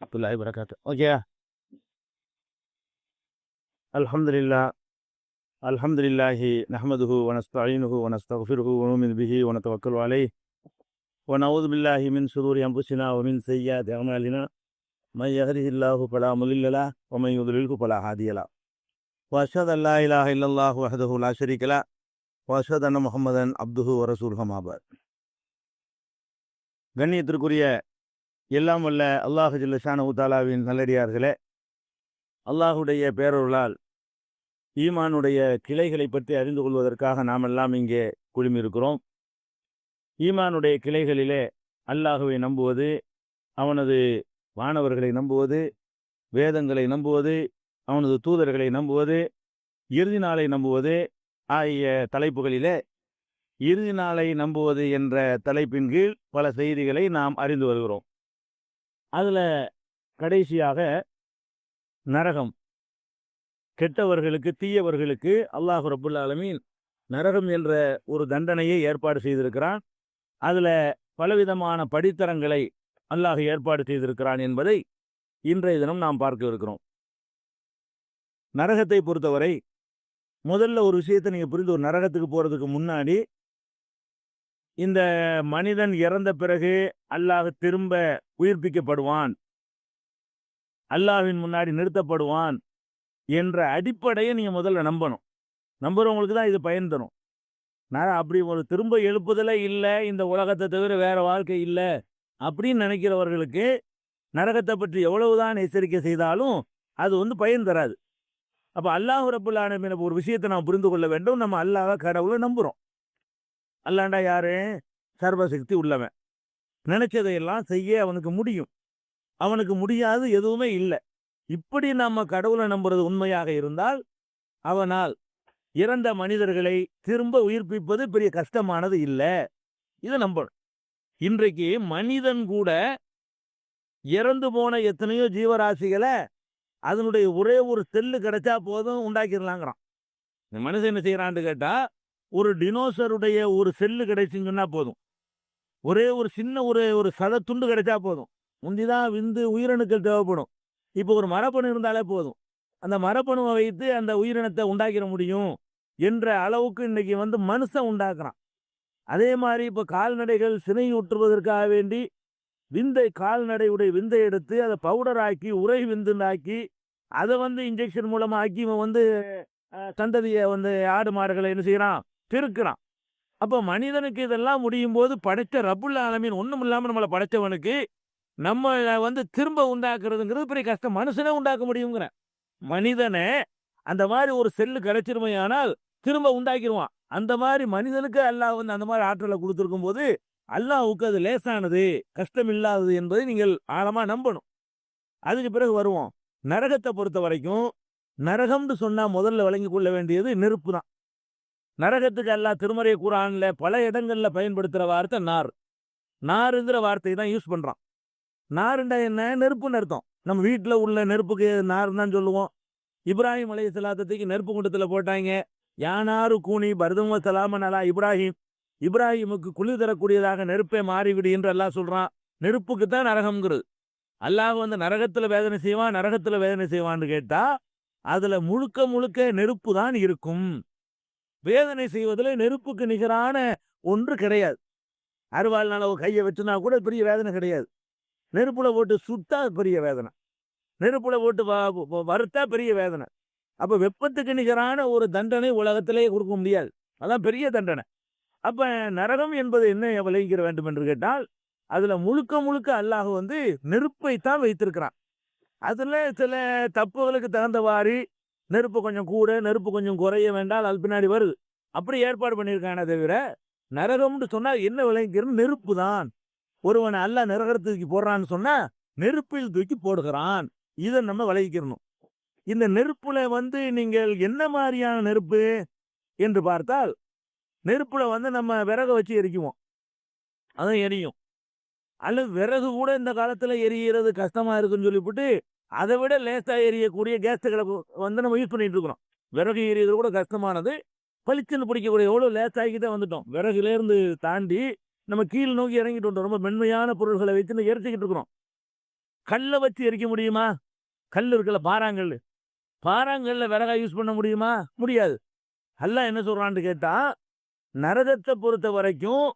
الله وبركاته. Okay. அல்ஹம்துலில்லாஹ் அல்ஹம்துலில்லாஹி நஹ்மதுஹு வ நஸ்தஈனுஹு வ நஸ்தக்ஃபிருஹு வ நு'மினு பிஹி வ நதவக்கலு அலைஹி வ நஊது பில்லாஹி மின் ஷுரூரி அன்ஃபுஸினா வ மின் ஸய்யிஆத்தி அஅமாலினா மன் யஹ்திஹில்லாஹு ஃபலா முضில்ல லஹு வ மன் யுضلில்ஹு ஃபலா ஹாதிய லஹு வ அஷ்ஹது அல்லா இலாஹ இல்லல்லாஹு வஹ்தஹு லா ஷரீக லஹு வ அஷ்ஹது அன்ன முஹம்மதன் அப்துஹு வ ரசூலுஹு அம்மா பஅத். கண்ணியத்திற்குரிய எல்லாம் வல்ல அல்லாஹ் ஜல்ல ஷானஹு தஆலாவின் நல்லடியார்களே, அல்லாஹுடைய பேரருளால் ஈமானுடைய கிளைகளை பற்றி அறிந்து கொள்வதற்காக நாம் எல்லாம் இங்கே குழுமியிருக்கிறோம். ஈமானுடைய கிளைகளிலே அல்லாஹுவை நம்புவது, அவனது வானவர்களை நம்புவது, வேதங்களை நம்புவது, அவனது தூதர்களை நம்புவது, இறுதி நாளை நம்புவது ஆகிய தலைப்புகளிலே இறுதி நாளை நம்புவது என்ற தலைப்பின் கீழ் பல செய்திகளை நாம் அறிந்து வருகிறோம். அதில் கடைசியாக நரகம், கெட்டவர்களுக்கு தீயவர்களுக்கு அல்லாஹ் ரப்புல் ஆலமீன் நரகம் என்ற ஒரு தண்டனையை ஏற்பாடு செய்திருக்கிறான். அதில் பலவிதமான படித்தரங்களை அல்லாஹ் ஏற்பாடு செய்திருக்கிறான் என்பதை இன்றைய தினம் நாம் பார்க்க இருக்கிறோம். நரகத்தை பொறுத்தவரை முதல்ல ஒரு விஷயத்தை நீங்கள் புரிந்து, ஒரு நரகத்துக்கு போகிறதுக்கு முன்னாடி இந்த மனிதன் இறந்த பிறகு அல்லாஹ் திரும்ப உயிர்ப்பிக்கப்படுவான், அல்லாஹ்வின் முன்னாடி நிறுத்தப்படுவான் என்ற அடிப்படையை நீங்கள் முதல்ல நம்பணும். நம்புறவங்களுக்கு தான் இது பயன் தரும். நான் அப்படி ஒரு திரும்ப எழுப்புதலே இல்லை, இந்த உலகத்தை தவிர வேற வாழ்க்கை இல்லை அப்படின்னு நினைக்கிறவர்களுக்கு நரகத்தை பற்றி எவ்வளவுதான் எச்சரிக்கை செய்தாலும் அது பயன் தராது. அப்போ அல்லாஹ் ரப்புல் ஆலமீன் ஒரு விஷயத்தை நாம் புரிந்து கொள்ள வேண்டும். நம்ம அல்லாஹ் கடவுளை நம்புகிறோம். அல்லாண்டா யாரு? சர்வசக்தி உள்ளவன். நினைச்சதையெல்லாம் செய்ய அவனுக்கு முடியும், அவனுக்கு முடியாது எதுவுமே இல்லை. இப்படி நம்ம கடவுளை நம்புறது உண்மையாக இருந்தால் அவனால் இறந்த மனிதர்களை திரும்ப உயிர்ப்பிப்பது பெரிய கஷ்டமானது இல்லை. இதை நம்பணும். இன்றைக்கு மனிதன் கூட இறந்து போன எத்தனையோ ஜீவராசிகளை அதனுடைய ஒரே ஒரு செல்லு கிடைச்சா போதும் உண்டாக்கிடலாங்கிறான். இந்த மனுஷன் என்ன செய்யறான்னு கேட்டா, ஒரு டினோசருடைய ஒரு செல்லு கிடைச்சுன்னு சொன்னா போதும், ஒரே ஒரு சின்ன ஒரு சத துண்டு கிடைச்சா போதும். முந்திதான் விந்து உயிரணுக்கள் தேவைப்படும். இப்போ ஒரு மரபணு இருந்தாலே போதும், அந்த மரபணுவை வைத்து அந்த உயிரினத்தை உண்டாக்கிட முடியும் என்ற அளவுக்கு இன்னைக்கு மனுஷன் உண்டாக்குறான். அதே மாதிரி இப்போ கால்நடைகள் சினை ஊற்றுவதற்காக வேண்டி கால்நடையுடைய விந்தை எடுத்து அதை பவுடர் ஆக்கி உரை விந்துண்டாக்கி அதை இன்ஜெக்ஷன் மூலமா ஆக்கி இவன் சந்ததியை ஆடு மாடுகளை என்ன செய்யறான்? பெருக்கிறான். அப்போ மனிதனுக்கு இதெல்லாம் முடியும் போது படைத்த ரப்புல் ஆலமீன் ஒன்றும் இல்லாமல் நம்மளை படைத்தவனுக்கு நம்ம திரும்ப உண்டாக்குறதுங்கிறது பெரிய கஷ்டம். மனுஷனே உண்டாக்க முடியுங்கிற மனிதனை அந்த மாதிரி ஒரு செல்லு கிடைச்சிருமையானால் திரும்ப உண்டாக்கிடுவான். அந்த மாதிரி மனிதனுக்கு அல்லாஹ் அந்த மாதிரி ஆற்றலை கொடுத்துருக்கும் போது அல்லாஹ்வுக்கு அது லேசானது, கஷ்டம் இல்லாதது என்பதை நீங்கள் ஆழமா நம்பணும். அதுக்கு பிறகு வருவோம். நரகத்தை பொறுத்த வரைக்கும் நரகம்னு சொன்னா முதல்ல விளங்கி கொள்ள வேண்டியது நெருப்பு தான். நரகத்துக்கு அல்லாஹ் திருமறை குர்ஆன்ல பல இடங்கள்ல பயன்படுத்துற வார்த்தை நார். நாருங்கிற வார்த்தை தான் யூஸ் பண்றான். நாருண்டா என்ன? நெருப்புன்னு அர்த்தம். நம்ம வீட்டில் உள்ள நெருப்புக்கு நார் தான் சொல்லுவோம். இப்ராஹிம் அலைஹிஸ்ஸலாத்துக்கு நெருப்பு குண்டத்தில் போட்டாங்க. யானாரு கூனி பர்தும் வ ஸலாமன் அலா இப்ராஹிம். இப்ராஹிமுக்கு குளிர் தரக்கூடியதாக நெருப்பை மாறிவிடு என்று அல்லாஹ் சொல்றான். நெருப்புக்கு தான் நரகம்ங்கிறது. அல்லாஹ் நரகத்தில் வேதனை செய்வான், நரகத்தில் வேதனை செய்வான்னு கேட்டா அதுல முழுக்க முழுக்க நெருப்பு தான் இருக்கும். வேதனை செய்வதில் நெருப்புக்கு நிகரான ஒன்று கிடையாது. அருவாள்னால ஒரு கையை வச்சுனா கூட பெரிய வேதனை கிடையாது. நெருப்புல போட்டு சுட்டா பெரிய வேதனை, நெருப்புல போட்டு வறுத்தா பெரிய வேதனை. அப்ப வெப்பத்துக்கு நிகரான ஒரு தண்டனை உலகத்திலேயே கொடுக்க முடியாது. அதான் பெரிய தண்டனை. அப்ப நரகம் என்பது என்ன விளங்கிக்க வேண்டும் என்று கேட்டால், அதுல முழுக்க முழுக்க அல்லாஹ் நெருப்பை தான் வைத்திருக்கிறான். அதுல சில தப்புகளுக்கு தகுந்தவாறு நெருப்பு கொஞ்சம் கூட நெருப்பு கொஞ்சம் குறைய வேண்டாம், அது பின்னாடி வருது. அப்படி ஏற்பாடு பண்ணியிருக்கானே தவிர நரகம்னு சொன்னா என்ன விளங்கிக்கிறது? நெருப்பு தான். ஒருவனை அல்லாஹ் நரகத்துக்கு போடுறான்னு சொன்னா நெருப்பில் தூக்கி போடுகிறான். இதை நம்ம விளங்கிக்கிறணும். இந்த நெருப்புல நீங்கள் என்ன மாதிரியான நெருப்பு என்று பார்த்தால், நெருப்புல நம்ம விறகு வச்சு எரிக்குவோம், அதான் எரியும். அல்லது விறகு கூட இந்த காலத்துல எரிகிறது கஷ்டமா இருக்குன்னு சொல்லிவிட்டு அதை விட லேசா எரியக்கூடிய கேஸுகளை நம்ம யூஸ் பண்ணிட்டு இருக்கிறோம். விறகு எரியது கூட கஷ்டமானது, பளிச்சுன்னு பிடிக்கக்கூடிய எவ்வளவு லேசாகிட்டே வந்துட்டோம். விறகுலேருந்து தாண்டி நம்ம கீழ் நோக்கி இறங்கிட்டு வந்தோம். ரொம்ப மென்மையான பொருள்களை வைத்து எரிச்சுக்கிட்டு இருக்கிறோம். கல்லை வச்சு எரிக்க முடியுமா? கல் இருக்குல்ல, பாறாங்கல். பாறாங்கல்ல விறகா யூஸ் பண்ண முடியுமா? முடியாது. அல்லாஹ் என்ன சொல்றான்னு கேட்டா, நரகத்தை பொறுத்த வரைக்கும்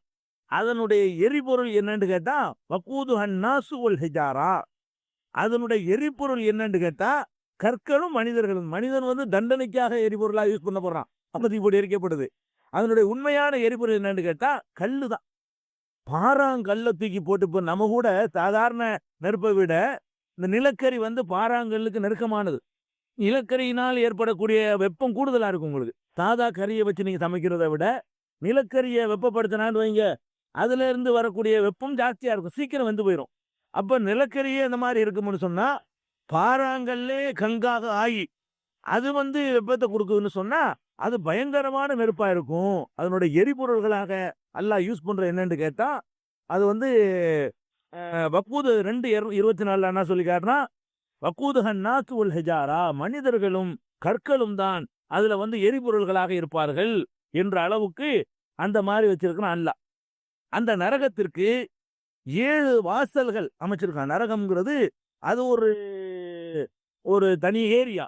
அதனுடைய எரிபொருள் என்னன்னு கேட்டா, வக்கூதுஹன் நாசு வல் ஹிஜாரா. அதனுடைய எரிபொருள் என்னன்னு கேட்டா, கற்களும் மனிதர்களும். மனிதன் வந்து தண்டனைக்காக எரிபொருளா யூஸ் பண்ண போறான். அப்ப இப்படி எரிக்கப்படுது. அதனுடைய உண்மையான எரிபொருள் என்னன்னு கேட்டா, கல்லு தான். பாறாங்கல்ல தூக்கி போட்டு, இப்ப நம்ம கூட சாதாரண நெருப்பை விட இந்த நிலக்கரி வந்து பாறாங்கல்லுக்கு நெருக்கமானது. நிலக்கரியினால் ஏற்படக்கூடிய வெப்பம் கூடுதலா இருக்கும் உங்களுக்கு. சாதா கரியை வச்சு நீங்க சமைக்கிறதை விட நிலக்கரியை வெப்பப்படுத்தினான்னு வைங்க, அதுல இருந்து வரக்கூடிய வெப்பம் ஜாஸ்தியா இருக்கும், சீக்கிரம் வெந்து போயிடும். அப்ப நிலக்கரியே இந்த மாதிரி இருக்கும்னு சொன்னா, பாறாங்கல்லே கங்காக ஆகி அது வந்து வெப்பத்தை கொடுக்குதுன்னு சொன்னா, அது பயங்கரமான நெருப்பா இருக்கும். அதனுடைய எரிபொருள்களாக அல்லாஹ் யூஸ் பண்ற என்னன்னு கேட்டா, அது வந்து வக்கூது 2:24 என்ன சொல்லிக்காருன்னா, வக்கூதுஹன் நாசு வல் ஹிஜாரா, மனிதர்களும் கற்களும் தான் அதுல வந்து எரிபொருள்களாக இருப்பார்கள் என்ற அளவுக்கு அந்த மாதிரி வச்சிருக்கிறான் அல்லாஹ். அந்த நரகத்திற்கு 7 வாசல்கள் அமைச்சிருக்கான். நரகம்ங்கிறது அது ஒரு ஒரு தனி ஏரியா.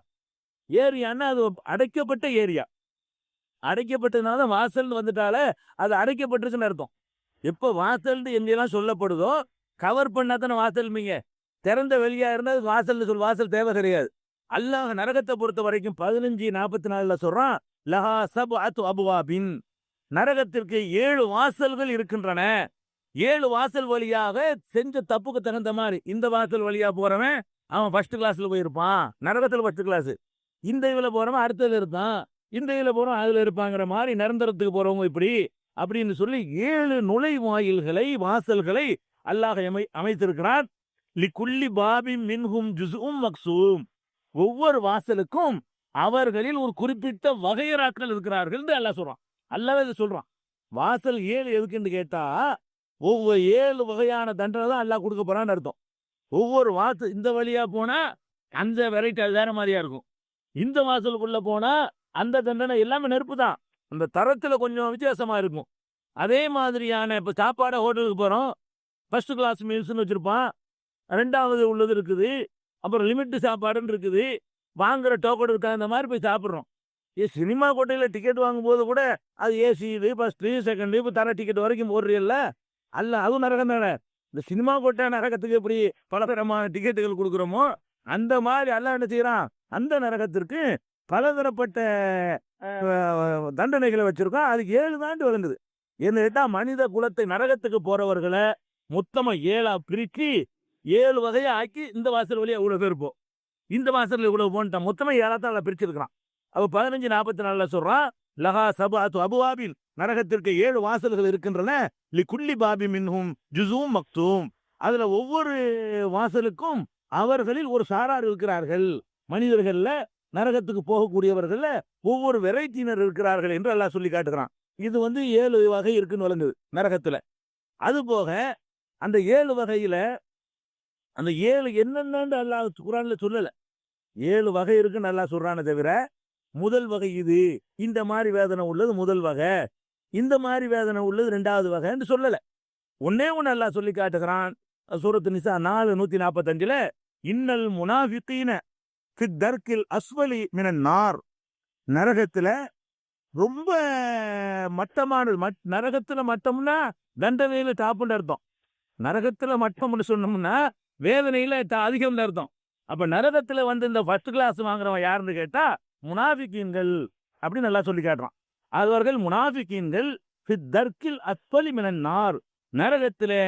ஏரியான்னா அது அடைக்கப்பட்ட ஏரியா. அடைக்கப்பட்டதுனால தான் வாசல்னு வந்துட்டாலே அது அடைக்கப்பட்டுருச்சுன்னு அர்த்தம். எப்போ வாசல்னு எங்கெல்லாம் சொல்லப்படுதோ கவர் பண்ணா தானே வாசல்மீங்க. திறந்த வெளியா இருந்தா வாசல்னு வாசல் தேவை கிடையாது. அல்லாஹ் நரகத்தை பொறுத்த வரைக்கும் 15:44 சொல்றான், லஹா சப்அத்து அப்வாபின். நரகத்திற்கு 7 வாசல்கள் இருக்கின்றன. 7 வாசல் வழியாக செஞ்ச தப்புக்கு தகுந்த மாதிரி. இந்த வாசல் வழியா போறவன் அவன் ஃபர்ஸ்ட் கிளாஸ்ல போயிருப்பான், நரகத்துல ஃபர்ஸ்ட் கிளாஸ். இந்த இதுல போறவன் அடுத்ததுல இருப்பான், இந்த இதுல போறவன் அதுல இருப்பாங்கிற மாதிரி நிரந்தரத்துக்கு போறவங்க இப்படி அப்படின்னு சொல்லி 7 நுழைவாயில்களை, வாசல்களை அல்லாஹ் அமைத்திருக்கிறான். லிகுல்லி பாபின் மின்ஹும் ஜுஸ்உம் மக்சூம். ஒவ்வொரு வாசலுக்கும் அவர்களில் ஒரு குறிப்பிட்ட வகையராக்கள் இருக்கிறார்கள் என்று அல்லாஹ் சொல்றான். அல்லாஹ் இதை சொல்றான். வாசல் 7 எதுக்குன்னு கேட்டா, ஒவ்வொரு 7 வகையான தண்டனை தான் அல்லாஹ் கொடுக்க போறான்னு அர்த்தம். ஒவ்வொரு வாசல் இந்த வழியா போனா அந்த வெரைட்டி அது வேற மாதிரியா இருக்கும். இந்த வாசலுக்குள்ள போனா அந்த தண்டனை எல்லாமே நெருப்பு தான். அந்த தரத்துல கொஞ்சம் வித்தியாசமா இருக்கும். அதே மாதிரியான இப்ப சாப்பாடு ஹோட்டலுக்கு போறோம், ஃபர்ஸ்ட் கிளாஸ் மீல்ஸ்னு வச்சிருப்பான், 2வது உள்ளது இருக்குது, அப்புறம் லிமிட் சாப்பாடுன்னு இருக்குது, வாங்குற டோக்கன் இருக்கா, இந்த மாதிரி போய் சாப்பிட்றோம். சினிமா கோட்டையில் டிக்கெட் வாங்கும்போது கூட அது ஏசி இது ஃபர்ஸ்ட் செகண்ட் இப்போ தர டிக்கெட் வரைக்கும் போடுறீல்ல, அல்ல அதுவும் நரகம் தானே. இந்த சினிமா கோட்டை நரகத்துக்கு எப்படி பலதரமான டிக்கெட்டுகள் கொடுக்குறோமோ அந்த மாதிரி அல்லாஹ் என்ன செய்யறான், அந்த நரகத்திற்கு பலதரப்பட்ட தண்டனைகளை வச்சிருக்கோம். அதுக்கு 7 தாண்டி வருந்தது. என்ன கேட்டா, மனித குலத்தை நரகத்துக்கு போறவர்களை மொத்தமா 7ஆ பிரிச்சு 7 வகையா ஆக்கி இந்த வாசல் வழியா இவ்வளவு பேர் இருப்போம், இந்த வாசல் இவ்வளவு போன்ட்டான், மொத்தமா 7ஆ தான் பிரிச்சிருக்கிறான். அப்ப 15:44 சொல்றான், லஹா சப்அத்து அப்வாபின். நரகத்திற்கு 7 வாசல்கள் இருக்கின்றன. லிகுல்லி பாபி மின்ஹும் ஜுஸ்உம் மக்தூம். அதுல ஒவ்வொரு வாசலுக்கும் அவர்களில் ஒரு சாரார் இருக்கிறார்கள். மனிதர்கள்ல நரகத்துக்கு போகக்கூடியவர்கள்ல ஒவ்வொரு வெரைட்டியினர் இருக்கிறார்கள் என்று அல்லாஹ் சொல்லி காட்டுகிறான். இது வந்து 7 வகை இருக்குன்னு வழங்குது நரகத்துல. அது போக அந்த 7 வகையில அந்த 7 என்னென்னு அல்லாஹ் குர்ஆன்ல சொல்லல. 7 வகை இருக்குன்னு அல்லாஹ் சொல்றானே தவிர, முதல் வகை இது, இந்த மாதிரி வேதனை உள்ளது முதல் வகை, இந்த மாதிரி வேதனை உள்ளது 2வது வகைன்னு சொல்லல. ஒன்னே ஒன்னு அல்லாஹ் சொல்லி காட்டுகிறான். சூரத்து நிசா 4:145 இன்னல் முனாஃபிகீன ஃபி தர்கில் அஸ்வலி மினன் நார். நரகத்துல ரொம்ப மட்டமானது. நரகத்துல மட்டம்னா தண்டனையில டாப்புன்னு அர்த்தம். நரகத்துல மட்டம்னு சொன்னோம்னா வேதனையில அதிகம் அர்த்தம். அப்ப நரகத்துல வந்து இந்த ஃபர்ஸ்ட் கிளாஸ் வாங்குறவன் யாருன்னு கேட்டா முனாஃபிகீன்கள் அப்படின்னு நல்லா சொல்லி காட்டுறான். அவர்கள் முனாஃபிகீன்கள் ஃபி தர்கில் அஸ்வலி மினன் நார், நரகத்திலே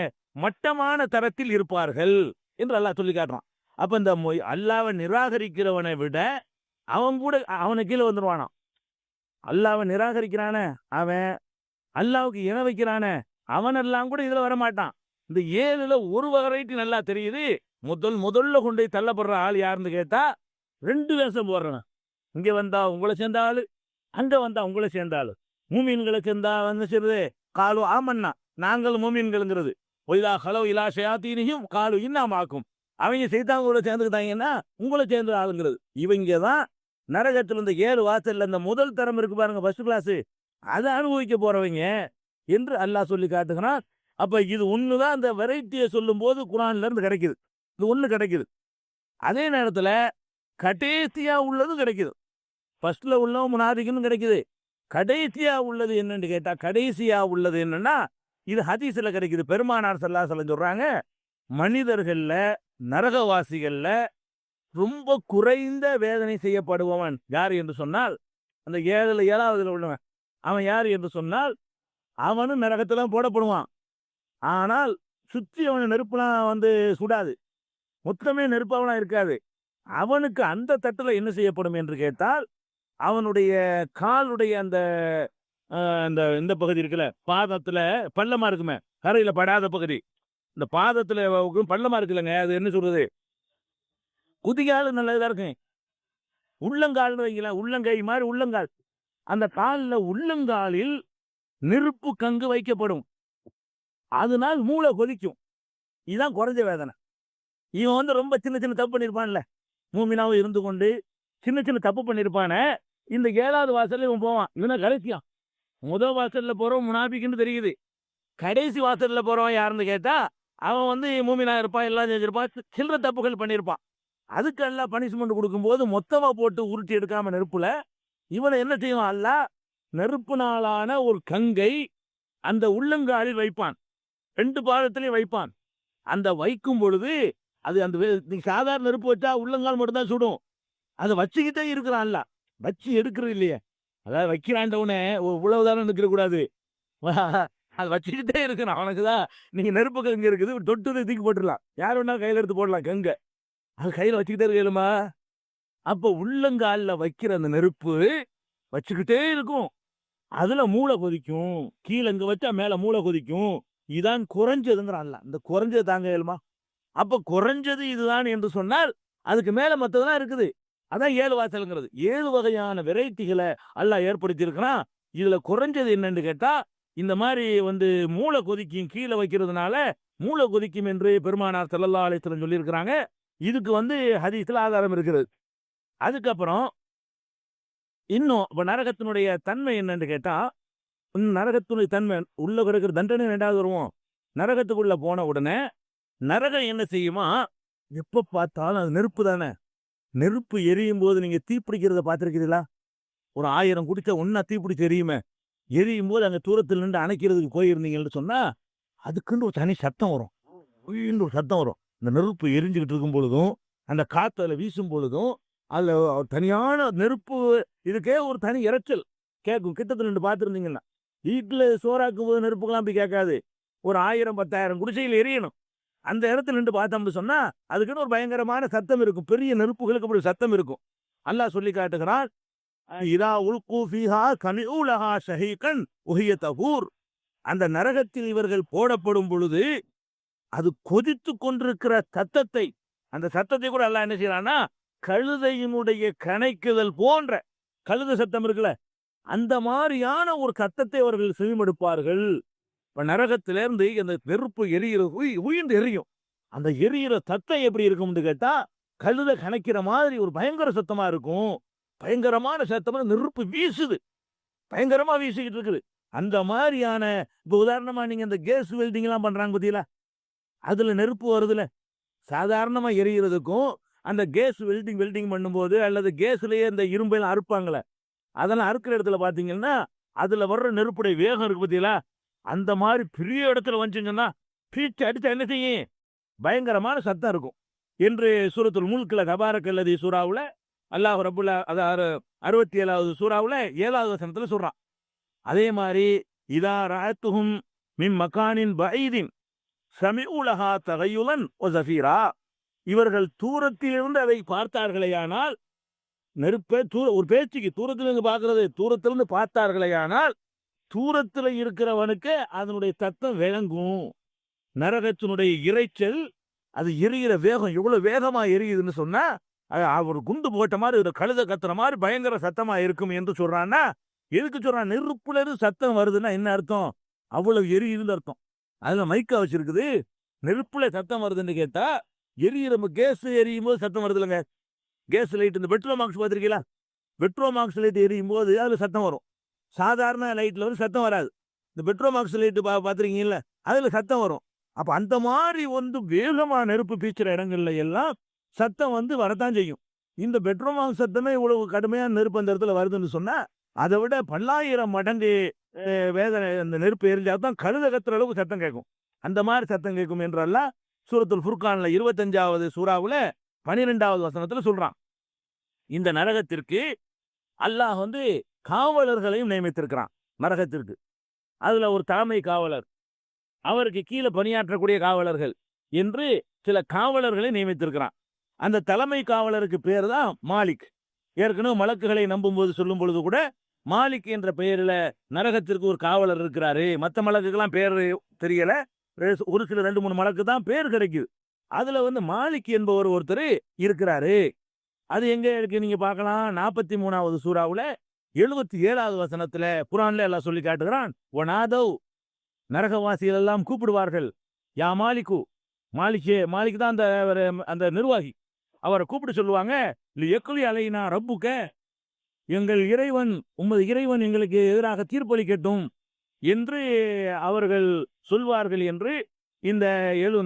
மட்டமான தரத்தில் இருப்பார்கள் என்று அல்லாஹ் சொல்லி காட்டுறான். அப்ப இந்த அல்லாஹ்வை நிராகரிக்கிறவனை விட அவன் கூட அவனை கீழே வந்துருவானாம். அல்லாஹ்வை நிராகரிக்கிறானே அவன், அல்லாஹ்வுக்கு இணை வைக்கிறானே அவன் எல்லாம் கூட இதுல வரமாட்டான். இந்த 7ல ஒரு வெரைட்டி நல்லா தெரியுது. முதல்ல கொண்டு தள்ளப்படுற ஆள் யாருன்னு கேட்டா 2 வேஷம் போடுறான். இங்க வந்தா உங்களை சேர்ந்த ஆளு, அங்க வந்தா உங்களை சேர்ந்த ஆளு. மூமீன்களை சேர்ந்தா வந்து சொல்றது காலு ஆமன்னா, நாங்கள் மூமீன்கள்ங்கிறது. ஒய்தா ஹலோ இலா ஷயாத்தீனியும் காலு இன்னாமாக்கும். அவங்க செய்தாங்க கூட சேர்ந்துக்கிட்டாங்கன்னா உங்களை சேர்ந்த ஆளுங்கிறது. இவங்க தான் நரகத்தில் இந்த 7 வாசல்ல இந்த முதல் தரம் இருக்கு பாருங்க, ஃபர்ஸ்ட் கிளாஸ், அதை அனுபவிக்க போறவங்க என்று அல்லாஹ் சொல்லி காட்டுகிறான். அப்ப இது ஒண்ணுதான் அந்த வெரைட்டியை சொல்லும் போது குர்ஆன்ல இருந்து கிடைக்குது. இது ஒண்ணு கிடைக்குது. அதே நேரத்துல கடைசியா உள்ளதும் கிடைக்குது. ஃபர்ஸ்ட்ல உள்ளவும் முனாஃபிக்குன்னு கிடைக்குது. கடைசியா உள்ளது என்னன்னு கேட்டா, கடைசியா உள்ளது என்னன்னா, இது ஹதீஸ்ல கிடைக்குது. பெருமானார் ஸல்லல்லாஹு அலைஹி வஸல்லம் சொல்றாங்க, மனிதர்கள்ல, நரகவாசிகள்ல ரொம்ப குறைந்த வேதனை செய்யப்படுபவன் யார் என்று சொன்னால், அந்த 7வதுல உள்ளவன். அவன் யார் என்று சொன்னால், அவனும் நரகத்துல தான் போடப்படுவான். ஆனால் சுத்தி அவன நெருப்புலாம் வந்து சுடாது. மொத்தமே நெருப்பாவெல்லாம் இருக்காது. அவனுக்கு அந்த தட்டுல என்ன செய்யப்படும் என்று கேட்டால், அவனுடைய காலுடைய அந்த அந்த இந்த பகுதி இருக்குல்ல, பாதத்துல பள்ளமா இருக்குமே, தரையில படாத பகுதி. இந்த பாதத்துல பள்ளமா இருக்குல்லங்க, அது என்ன சொல்றது? குதிகால் நல்ல இதா இருக்கும். உள்ளங்கால்னு வைங்களேன், உள்ளங்கை மாரி உள்ளங்கால். அந்த கால்ல உள்ளங்காலில் நெருப்பு கங்கு வைக்கப்படும். அதனால் மூளை கொதிக்கும். இதுதான் குறைஞ்ச வேதனை. இவன் வந்து ரொம்ப சின்ன சின்ன தப்பு பண்ணியிருப்பான்ல, மூமினாவும் இருந்து கொண்டு சின்ன சின்ன தப்பு பண்ணியிருப்பானே, இந்த 7வது வாசல்ல இவன் போவான். இவனை கடைசியா முதல் வாசல்ல போறவன் முனாஃபிக்குன்னு தெரியுது. கடைசி வாசல்ல போறவன் யாருன்னு கேட்டா, அவன் வந்து மூமினா இருப்பான், எல்லாம் செஞ்சிருப்பான், சில்லற தப்புகள் பண்ணியிருப்பான். அதுக்கு அல்லாஹ் பனிஷ்மெண்ட் கொடுக்கும்போது மொத்தமா போட்டு உருட்டி எடுக்காம நெருப்புல, இவனை என்ன செய்வான் அல்லாஹ்? நெருப்பினாலான ஒரு கங்கை அந்த உள்ளங்காலில் வைப்பான். 2 பாதத்திலையும் வைப்பான். அந்த வைக்கும் பொழுது அது அந்த நீங்க சாதாரண நெருப்பு வச்சா உள்ளங்கால் மட்டும் தான் சுடும். அதை வச்சுக்கிட்டே இருக்கிறான் அல்லாஹ். வச்சு எடுக்கிறது இல்லையே. அதாவது வைக்கிறான்டவுனே இவ்வளவுதானே நிற்க கூடாது. அதை வச்சுக்கிட்டே இருக்கிறான். அவனுக்கு தான் நீங்க நெருப்பு கங்கு இருக்குது, தொட்டு தூக்கி போட்டுடலாம். யார் வேணா கையில எடுத்து போடலாம் கங்கை. அது கையில வச்சுக்கிட்டே இருக்கலுமா? அப்ப உள்ளங்கால்ல வைக்கிற அந்த நெருப்பு வச்சுக்கிட்டே இருக்கும். அதுல மூளை கொதிக்கும். கீழே இங்க வச்சா மேல மூளை கொதிக்கும். இதான் குறைஞ்சதுங்கிறான்ல. இந்த குறைஞ்சது தாங்க இயலுமா? அப்ப குறைஞ்சது இதுதான் என்று சொன்னால், அதுக்கு மேல மத்ததெல்லாம் இருக்குது. அதான் 7 வாசல்ங்கிறது. 7 வகையான வெரைட்டிகளை அல்லாஹ் ஏற்படுத்தி இருக்கிறான். இதுல குறைஞ்சது என்னன்னு கேட்டா, இந்த மாதிரி வந்து மூளை கொதிக்கும். கீழே வைக்கிறதுனால மூளை கொதிக்கும் என்று பெருமானார் ஸல்லல்லாஹு அலைஹி வஸல்லம் சொல்லியிருக்கிறாங்க. இதுக்கு வந்து ஹதீஸ்ல ஆதாரம் இருக்கிறது. அதுக்கப்புறம் இன்னும் இப்ப நரகத்தினுடைய தன்மை என்னன்னு கேட்டா, நரகத்தினுடைய தன்மை உள்ள கிடக்கிற தண்டனை 2வது வருவோம். நரகத்துக்குள்ள போன உடனே நரகம் என்ன செய்யுமா? எப்ப பார்த்தாலும் அது நெருப்பு தானே. நெருப்பு எரியும் போது நீங்க தீப்பிடிக்கிறத பார்த்திருக்கிறீங்களா? ஒரு 1000 குடிச்சா ஒன்னா தீப்பிடிச்சு எரியுமே. எரியும் போது அங்க தூரத்தில் நின்று அணைக்கிறதுக்கு போயிருந்தீங்கன்னு சொன்னா, அதுக்குன்னு ஒரு தனி சத்தம் வரும். ஒரு சத்தம் வரும். இந்த நெருப்பு எரிஞ்சுக்கிட்டு இருக்கும் பொழுதும், அந்த காத்து அதுல வீசும் பொழுதும், அதுல தனியான நெருப்பு இதுக்கே ஒரு தனி இரைச்சல் கேட்கும். கிட்டத்துல நின்று பார்த்துருந்தீங்கன்னா, வீட்டுல சோறாக்கும் போது நெருப்புக்கெல்லாம் போய் கேட்காது. ஒரு 1000 10,000 குடிசையில் எரியணும். அந்த இடத்துல நின்று பார்த்தோம்னு சொன்னா, அதுக்குன்னு ஒரு பயங்கரமான சத்தம் இருக்கும். பெரிய நெருப்புகளுக்கு அப்படி சத்தம் இருக்கும். அல்லாஹ் சொல்லி காட்டுகிறான், இதா உல்கு ஃபீஹா கமிஉ லஹா ஷஹீகன் உஹிய தஹூர். அந்த நரகத்தில் இவர்கள் போடப்படும் பொழுது அது கொதித்து கொண்டிருக்கிற சத்தத்தை, அந்த சத்தத்தை கூட அல்லாஹ் என்ன செய்யறான்னா, கழுதையினுடைய கனைக்குதல் போன்ற கழுத சத்தம் இருக்குல்ல, அந்த மாதிரியான ஒரு சத்தத்தை அவர்கள் செவிமடுப்பார்கள். இப்ப நரகத்திலிருந்து அந்த நெருப்பு எரிகிறது, உயிர்ந்து எரியும். அந்த எரியிற சத்தம் எப்படி இருக்கும்னு கேட்டா, கழுத கனைக்கிற மாதிரி ஒரு பயங்கர சத்தமா இருக்கும். பயங்கரமான சத்தமா நெருப்பு வீசுது. பயங்கரமா வீசிக்கிட்டு இருக்குது. அந்த மாதிரியான இப்ப உதாரணமா நீங்க இந்த கேஸ் வெல்டிங் எல்லாம் பண்றாங்க பாத்தீங்களா? அதுல நெருப்பு வருதுல, சாதாரணமா எரியறதுக்கும் அந்த கேஸ் வெல்டிங் பண்ணும்போது, அல்லது கேஸ்லயே இந்த இரும்பெல்லாம் அறுப்பாங்களே, அதெல்லாம் அறுக்கிற இடத்துல பாத்தீங்கன்னா, அதுல வர்ற நெருப்புடைய வேகம் இருக்கு பாத்தீங்களா? அந்த மாதிரி பெரிய இடத்துல வந்துச்சுன்னா பீச்சு அடிச்சா என்ன செய்யும்? பயங்கரமான சத்தம் இருக்கும் என்று சூரத்துல் முல்க்ல தபாரக்கல்லதி சூறாவுல அல்லாஹ் ரப்புல் அதாவது 67வது சூறாவுல 7வது வசனத்துல சொல்றான். அதே மாதிரி இதா ரஅத்துஹும் மின் மகானின் பஈதின் சமிஉ லஹா தகய்யுலன் வ ஸஃபீரா. இவர்கள் தூரத்திலிருந்து அதை பார்த்தார்களேயானால், நெருப்பை ஒரு பேச்சுக்கு தூரத்திலிருந்து பார்க்கிறது, தூரத்திலிருந்து பார்த்தார்களேயானால் தூரத்தில் இருக்கிறவனுக்கு அதனுடைய சத்தம் விளங்கும். நரகத்தினுடைய இரைச்சல், அது எரிகிற வேகம் எவ்வளவு வேகமா எரியுதுன்னு சொன்னா, ஒரு குண்டு போட்ட மாதிரி ஒரு கழுத கத்துற மாதிரி பயங்கர சத்தமா இருக்கும் என்று சொல்றான்னா, எதுக்கு சொல்றான்? நெருப்புல இருந்து சத்தம் வருதுன்னா என்ன அர்த்தம்? அவ்வளவு எரியுதுன்னு அர்த்தம். அதுல மைக்கா வச்சிருக்குது. நெருப்புல சத்தம் வருதுன்னு கேட்டா, எரியிற கேஸ் எரியும் போது சத்தம் வருது இல்லைங்க. கேஸ் லைட், இந்த பெட்ரோமாக்ஸ் பார்த்திருக்கீங்களா? பெட்ரோமாக்ஸ் லைட் எரியும் போது அதுல சத்தம் வரும். சாதாரண லைட்ல வந்து சத்தம் வராது. இந்த பெட்ரோமாக்ஸ் லைட் பார்த்துருக்கீங்கல்ல, அதுல சத்தம் வரும். அப்ப அந்த மாதிரி வந்து வேகமா நெருப்பு பீய்ச்சுற இடங்கள்ல எல்லாம் சத்தம் வந்து வரத்தான் செய்யும். இந்த பெட்ரோல் பங்க் சத்தமே இவ்வளவு கடுமையான நெருப்பு அந்த இடத்துல வருதுன்னு சொன்னா, அதை விட பல்லாயிரம் மடங்கு வேதனை அந்த நெருப்பு எரிஞ்சா தான் கழுத கத்துற அளவுக்கு சத்தம் கேட்கும். அந்த மாதிரி சத்தம் கேட்கும் என்றெல்லாம் சூரத்துல் ஃபுர்கான்ல 25வது சூறாவுல 12வது வசனத்துல சொல்றான். இந்த நரகத்திற்கு அல்லாஹ் வந்து காவலர்களையும் நியமித்திருக்கிறான் நரகத்திற்கு. அதுல ஒரு தலைமை காவலர், அவருக்கு கீழே பணியாற்றக்கூடிய காவலர்கள் என்று சில காவலர்களை நியமித்திருக்கிறான். அந்த தலைமை காவலருக்கு பேர் தான் மாலிக். ஏற்கனவே மலக்குகளை நம்பும்போது சொல்லும் பொழுது கூட மாலிக் என்ற பெயரில் நரகத்திற்கு ஒரு காவலர் இருக்கிறாரு. மற்ற மலக்குக்கெல்லாம் பேர் தெரியல, ஒரு சில 2-3 மலக்கு தான் பேர் கிடைக்குது. அதுல வந்து மாலிக் என்பவர் ஒருத்தர் இருக்கிறாரு. அது எங்க இருக்கு நீங்க பார்க்கலாம். 43வது சூறாவுல 77வது வசனத்துல குர்ஆன்ல எல்லாம் சொல்லி காட்டுகிறான். ஒனாதவ், நரகவாசிகள் எல்லாம் கூப்பிடுவார்கள், யா மாலிக்கு, மாலிக் தான் அந்த நிர்வாகி. அவரை கூப்பிட்டு சொல்லுவாங்க, லியக்லி அலைனா ரப்புக்க, எங்கள் இறைவன், உமது இறைவன் எங்களுக்கு எதிராக தீர்ப்பளிக்கட்டும் என்று அவர்கள் சொல்வார்கள் என்று இந்த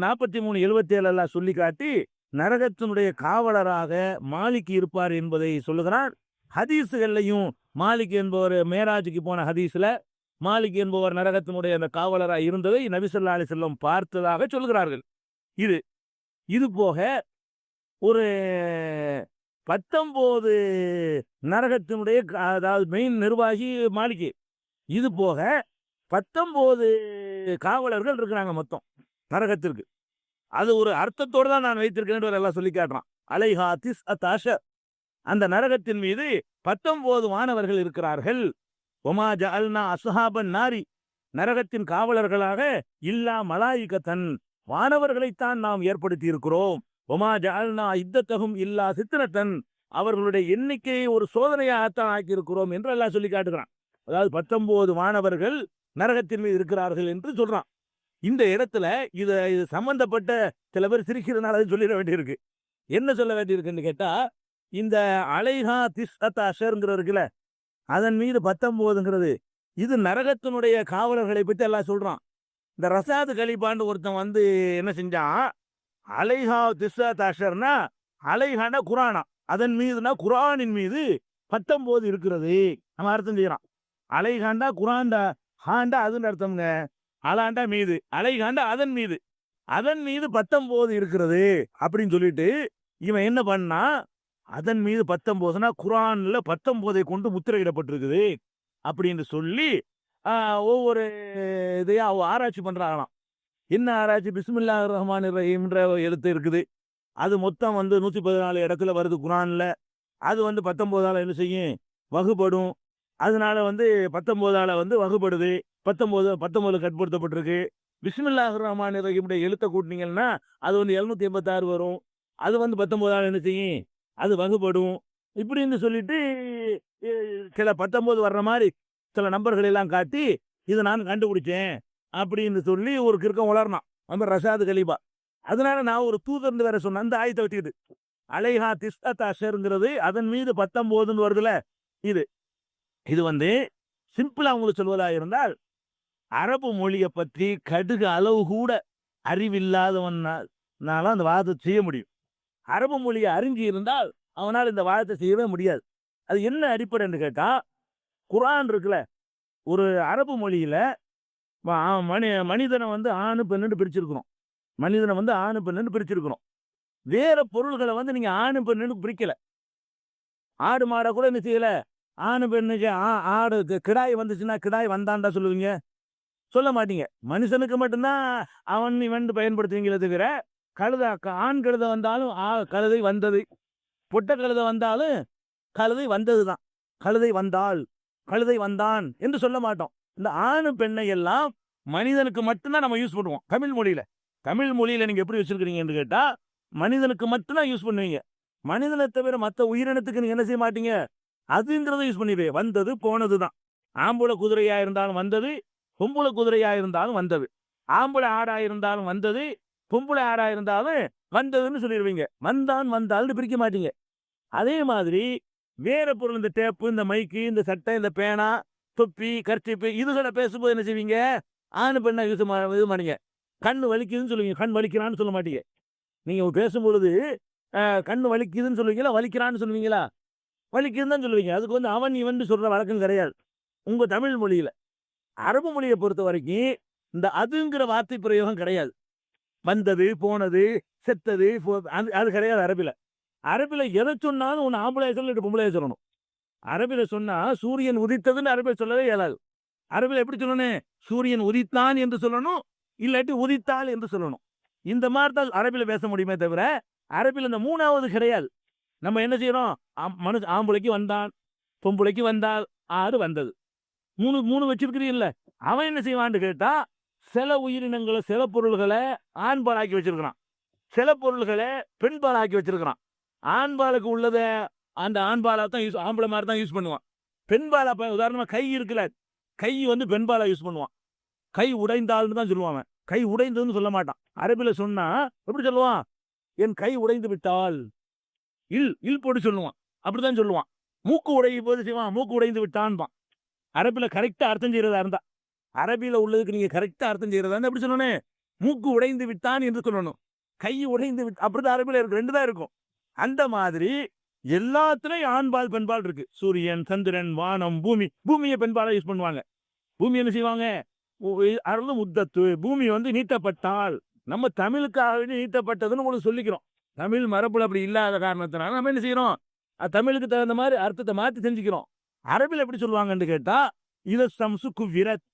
43, 77 எல்லாம் சொல்லி காட்டி நரகத்தினுடைய காவலராக மாலிக் இருப்பார் என்பதை சொல்லுகிறார். ஹதீஸுகள்லையும் மாலிக் என்பவர் மேராஜுக்கு போன ஹதீஸ்ல மாலிக் என்பவர் நரகத்தினுடைய அந்த காவலராக இருந்ததை நபி ஸல்லல்லாஹு அலைஹி வஸல்லம் பார்த்ததாக சொல்கிறார்கள். இது போக ஒரு 19 நரகத்தினுடைய அதாவது மெயின் நிர்வாகி மாலிக். இது போக 19 காவலர்கள் இருக்கிறாங்க மொத்தம் நரகத்திற்கு. அது ஒரு அர்த்தத்தோடு தான் நான் வைத்திருக்கிறேன் எல்லாம் சொல்லி காட்டுறான். அலைஹா திஸ்அத் அஷர், அந்த நரகத்தின் மீது 19 வானவர்கள் இருக்கிறார்கள். ஒமா ஜஅல்னா அஸ்ஹாபன் நாரி, நரகத்தின் காவலர்களாக இல்லா மலாயிகத்தன், வானவர்களைத்தான் நாம் ஏற்படுத்தி இருக்கிறோம். ஒமா ஜஅல்னா இத்தத்தஹும் இல்லா சித்ரத்தன், அவர்களுடைய எண்ணிக்கையை ஒரு சோதனையாகத்தான் ஆக்கியிருக்கிறோம் என்று எல்லாம் சொல்லி காட்டுகிறான். அதாவது 19 வானவர்கள் நரகத்தின் மீது இருக்கிறார்கள் என்று சொல்றான். இந்த இடத்துல இது சம்பந்தப்பட்ட சில பேர் சிரிக்கிறதுனால அது சொல்லிட வேண்டியிருக்கு. என்ன சொல்ல வேண்டியிருக்குன்னு கேட்டா, இந்த அலைஹா திஸ்அத் அஷர்ங்கிற இருக்குல்ல, அதன் மீது 19ங்கிறது இது நரகத்தினுடைய காவலர்களை பற்றி எல்லாம் சொல்றான். இந்த ரசாது கலிபான்னு ஒருத்தன் வந்து என்ன செஞ்சான், அலைஹா திஸ்அத் அஷர்னா அலைஹானா குரானா, அதன் மீதுனா குரானின் மீது 19 இருக்கிறது நம்ம அர்த்தம் செய்யறான். அலைஹாண்டா குரான்டா, ஹாண்டா அதுன்னு அர்த்தம்ங்க. அலாண்டா மீது, அலைஹாண்டா அதன் மீது, அதன் மீது 19 இருக்கிறது அப்படின்னு சொல்லிட்டு இவன் என்ன பண்ணா, அதன் மீது 19னா குரான்ல 19 கொண்டு முத்திரையிடப்பட்டிருக்குது அப்படின்னு சொல்லி ஒவ்வொரு இதையா ஆராய்ச்சி பண்றாங்களாம். என்ன ஆராய்ச்சி? பிஸ்மில்லாஹிர் ரஹ்மானிர் ரஹீம்ன்ற எழுத்து இருக்குது, அது மொத்தம் வந்து 114 இடத்துல வருது குரான்ல. அது வந்து 19ஆல என்ன செய்யும், வகுப்படும். அதனால வந்து 19ஆல வந்து வகுப்படுது. 19 கட்படுத்தப்பட்டிருக்கு. பிஸ்மில்லாஹிர் ரஹ்மானிர் ரஹீம்ன்ற எழுத்தை கூட்டினீங்கன்னா அது வந்து 786 வரும். அது வந்து 19ஆல என்ன செய்யும், அது வகுப்படும். இப்படின்னு சொல்லிட்டு சில 19 வர்ற மாதிரி சில நம்பர்கள் எல்லாம் காட்டி இதை நான் கண்டுபிடிச்சேன் அப்படின்னு சொல்லி ஒரு கிறுக்கம் வளர்னான் நம்ம ரஷாது கலீபா. அதனால நான் ஒரு தூதர்ந்து வேற சொன்னேன் அந்த ஆயத்தை வச்சுக்கிட்டு. அலைஹா திஸ்அத் அஷர்ங்கிறது அதன் மீது 19 வருதுல, இது வந்து சிம்பிளா உங்களுக்கு சொல்வதா இருந்தால், அரபு மொழியை பற்றி கடுகு அளவு கூட அறிவில்லாதவனால அந்த வாதத்தை செய்ய முடியும். அரபு மொழியை அறிஞ்சி இருந்தால் அவனால் இந்த வாதத்தை செய்யவே முடியாது. அது என்ன அடிப்படைன்னு கேட்டா, குர்ஆன் இருக்குல்ல, ஒரு அரபு மொழியில மனிதனை வந்து ஆணு பெண்ணுன்னு பிரிச்சிருக்கிறோம். மனிதனை வந்து ஆணு பெண்ணுன்னு பிரிச்சிருக்கிறோம். வேற பொருள்களை வந்து நீங்க ஆணு பெண்ணுன்னு பிரிக்கல. ஆடு மாடை கூட என்ன செய்யல, ஆணு பெண்ணுக்கு ஆடு கிடாய் வந்துச்சுன்னா கிடாய் வந்தான்டா சொல்லுவீங்க, சொல்ல மாட்டீங்க. மனுஷனுக்கு மட்டும்தான் அவன் இவன் பயன்படுத்துவீங்களே தவிர, கழுத ஆண் கழுதை வந்தாலும் கழுதை வந்தது, பொட்ட கழுதை வந்தாலும் கழுதை வந்தது தான். கழுதை வந்தாள், கழுதை வந்தான் என்று சொல்ல மாட்டோம். இந்த ஆணு பெண்ணை எல்லாம் மனிதனுக்கு மட்டும்தான் நம்ம யூஸ் பண்ணுவோம் தமிழ் மொழியில. தமிழ் மொழியில நீங்க எப்படி வச்சிருக்கீங்கன்னு கேட்டா, மனிதனுக்கு மட்டும்தான் யூஸ் பண்ணுவீங்க. மனிதனை தவிர மற்ற உயிரினத்துக்கு நீங்க என்ன செய்ய மாட்டீங்க, அதுங்கிறத யூஸ் பண்ணிடுவீங்க. வந்தது போனது தான். ஆம்புல குதிரையா இருந்தாலும் வந்தது, பொம்புல குதிரையா இருந்தாலும் வந்தது. ஆம்புல ஆடா இருந்தாலும் வந்தது, பொம்புல ஆடா இருந்தாலும் வந்ததுன்னு சொல்லிடுவீங்க. வந்தால்னு பிரிக்க மாட்டீங்க. அதே மாதிரி வேற பொருள், இந்த டேப்பு, இந்த மைக்கு, இந்த சட்டை, இந்த பேனா, தொப்பி, கர்ச்சிப்பு, இதுகளை பேசும்போது என்ன செய்வீங்க, ஆணு பெண்ணா யூஸ் இது பண்ணீங்க. கண்ணு வலிக்குதுன்னு சொல்லுவீங்க, கண் வலிக்கிறான்னு சொல்ல மாட்டீங்க. நீங்க பேசும்பொழுது கண்ணு வலிக்குதுன்னு சொல்லுவீங்களா, வலிக்கிறான்னு சொல்லுவீங்களா? வலிக்குதுன்னு தான் சொல்லுவீங்க. அதுக்கு வந்து அவன், இவன்னு சொல்ற வழக்கம் கிடையாது உங்க தமிழ் மொழியில. அரபு மொழியை பொறுத்த வரைக்கும் இந்த அதுங்கிற வார்த்தை பிரயோகம் கிடையாது. வந்தது, போனது, செத்தது, அது கிடையாது அரபில. அரபில எதை சொன்னாலும் ஒன்று ஆம்பளைய சொல்லணும், பொம்பளைய சொல்லணும். அரபில சொன்னா சூரியன் உதித்ததுன்னு அரபில சொல்லவே இயலாது. அரபில எப்படி சொல்லணும்? சூரியன் உதித்தான் என்று சொல்லணும், இல்லாட்டி உதித்தாள் என்று சொல்லணும். இந்த மாதிரி தான் அரபில பேச முடியுமே தவிர அரபில இந்த மூணாவது கிடையாது. நம்ம என்ன செய்யறோம்? ஆம்பளைக்கு வந்தான், பொம்பளைக்கு வந்தால், ஆறு வந்தது. மூணு வச்சிருக்கிறீல்ல. அவன் என்ன செய்வான்னு கேட்டா, சில உயிரினங்களை, சில பொருள்களை ஆண்பாலாக்கி வச்சிருக்கிறான், சில பொருள்களை பெண்பாலாக்கி வச்சிருக்கிறான். ஆண்பாலுக்கு உள்ளதை அந்த ஆண்பாலா தான் ஆம்பளை மாதிரி தான் யூஸ் பண்ணுவான். பெண்பாலா உதாரணமா கை இருக்குல்ல, கை வந்து பெண்பாலா யூஸ் பண்ணுவான். கை உடைந்தால்னு தான் சொல்லுவான். கை உடைந்ததுன்னு சொல்ல மாட்டான். அரபில சொன்னா எப்படி சொல்லுவான்? என் கை உடைந்து விட்டால், இல் போட்டு சொல்லுவான். அப்படிதான் சொல்லுவான். மூக்கு உடையும் போது செய்வான், மூக்கு உடைந்து விட்டான்பான். அரபில கரெக்டா அர்த்தம் செய்யறதா இருந்தா, அரபில உள்ளதுக்கு நீங்க கரெக்டா அர்த்தம் செய்யறதா இருந்தா எப்படி சொல்லணும்? மூக்கு உடைந்து விட்டான் என்று சொல்லணும். கை உடைந்து விட்டு, அப்படிதான் அரபில இருக்கு, ரெண்டு தான் இருக்கும். அந்த மாதிரி எல்லாத்துலயும் ஆண்பால் பெண்பால் இருக்கு. சூரியன், சந்திரன், வானம், பூமி. பூமியை பெண்பாலை யூஸ் பண்ணுவாங்க. பூமி என்ன செய்வாங்க? அருள் முத்தத்து, பூமி வந்து நீட்டப்பட்டால். நம்ம தமிழுக்காக நீட்டப்பட்டதுன்னு உங்களுக்கு சொல்லிக்கிறோம். தமிழ் மரபுல அப்படி இல்லாத காரணத்தினால நம்ம என்ன செய்யறோம்? தமிழுக்கு தகுந்த மாதிரி அர்த்தத்தை மாற்றி செஞ்சுக்கிறோம். அரபில் எப்படி சொல்லுவாங்கன்னு கேட்டா, இத சம்சு குவிரத்,